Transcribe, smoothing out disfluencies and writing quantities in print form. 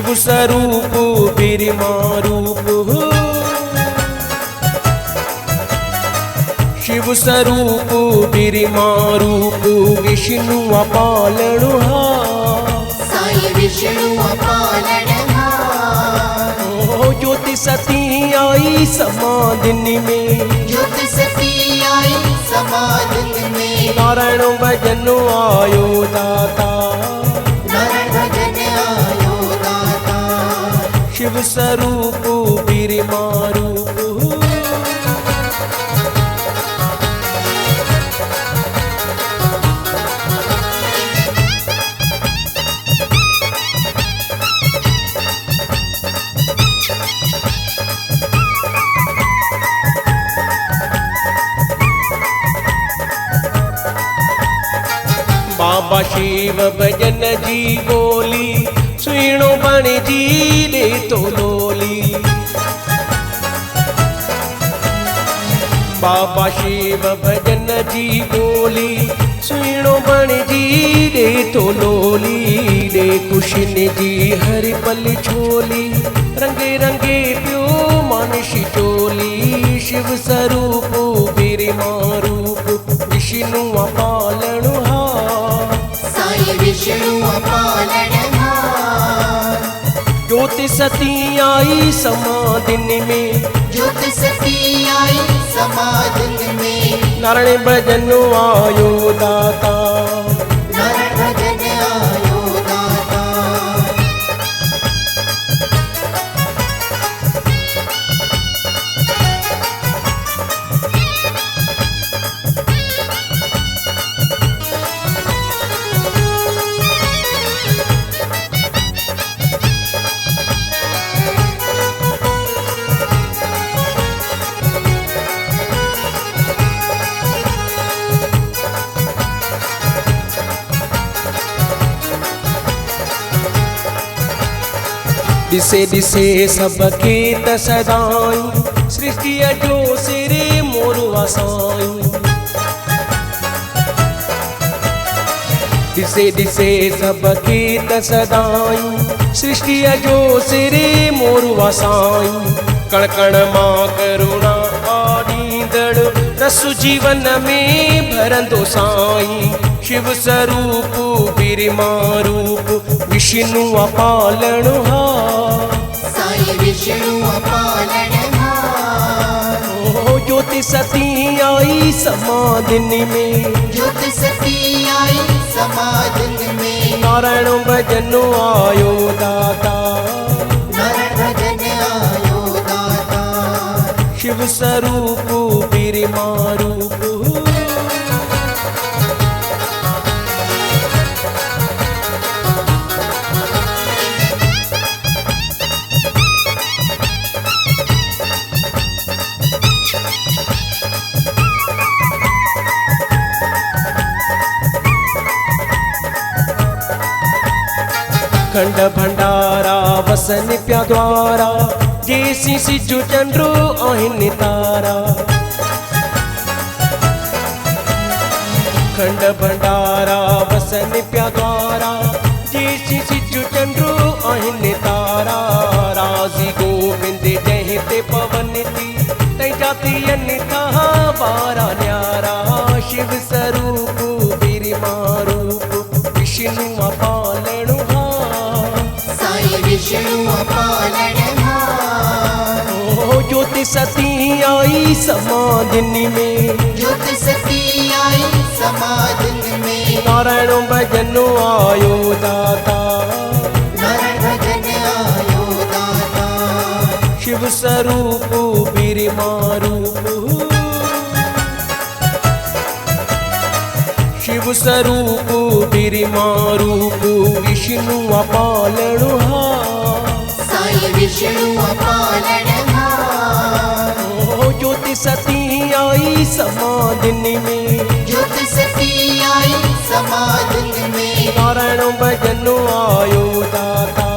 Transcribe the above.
शिव स्वरूप बिरमा रूप शिव स्वरूप बिरमा रूप विष्णु पालनहार साईं विष्णु पालनहार ज्योति सती आई समाधिन में ज्योति सती आई समाधिन में नारायण भजन आयो दाता नारायण भजन आयो दाता शिव स्वरूप बिरमा रूप बाबा शिव भजन जी बोली सुनो बण जी रे तो लोली बाबा शिव भजन जी बोली सुनो बण जी रे तो लोली रे कुशन जी हरि पल छोली रंगे रंगे प्यो मानसी चोली शिव स्वरूप बिरमा रूप विष्णु पालनहार साईं विष्णु पालनहार ज्योति सती आई समाधिन में ज्योति सती आई समाधिन में नारायण भजन आयो दाता नारायण भजन आयो दाता दिसे दिसे सबके तसदाई सृष्टि जो सिरे मोर वसाई दिसे दिसे सबके तसदाई सृष्टि जो सिरे मोर वसाई कण कण मां करुणा आदीदड़ रसु जीवन में भरंदो साई शिव स्वरूप बिरमा रूप विष्णु पालनहार साईं विष्णु पालनहार ज्योति सती आई समाधिन में ज्योति सती आई समाधिन में नारायण भजन आयो दाता नारायण भजन आयो दाता शिव स्वरूप बिरमा रूप खंड भंडारा वसन प्या द्वारा जैसी सिजु चंद्रो आहिन तारा खंड भंडारा वसन प्या द्वारा जैसी सिजु चंद्रो आहिन तारा राजी गोविंद जय ते पवन ती तै जाती अन्यथा बारा न्यारा शिव स्वरूप बिरमा रूप विष्णु पालनहार साईं विष्णु पालनहार ज्योति सती आई समाधिन में ज्योति सती आई समाधिन में नारायण भजन आयो दाता नारायण भजन आयो दाता शिव स्वरूप बिरमा रूप शिव स्वरूप बिरमा रूप विष्णु पालनहार साईं विष्णु पालनहार ज्योति सती आई समाधिन में ज्योति सती आई समाधिन में नारायण भजन आयो दाता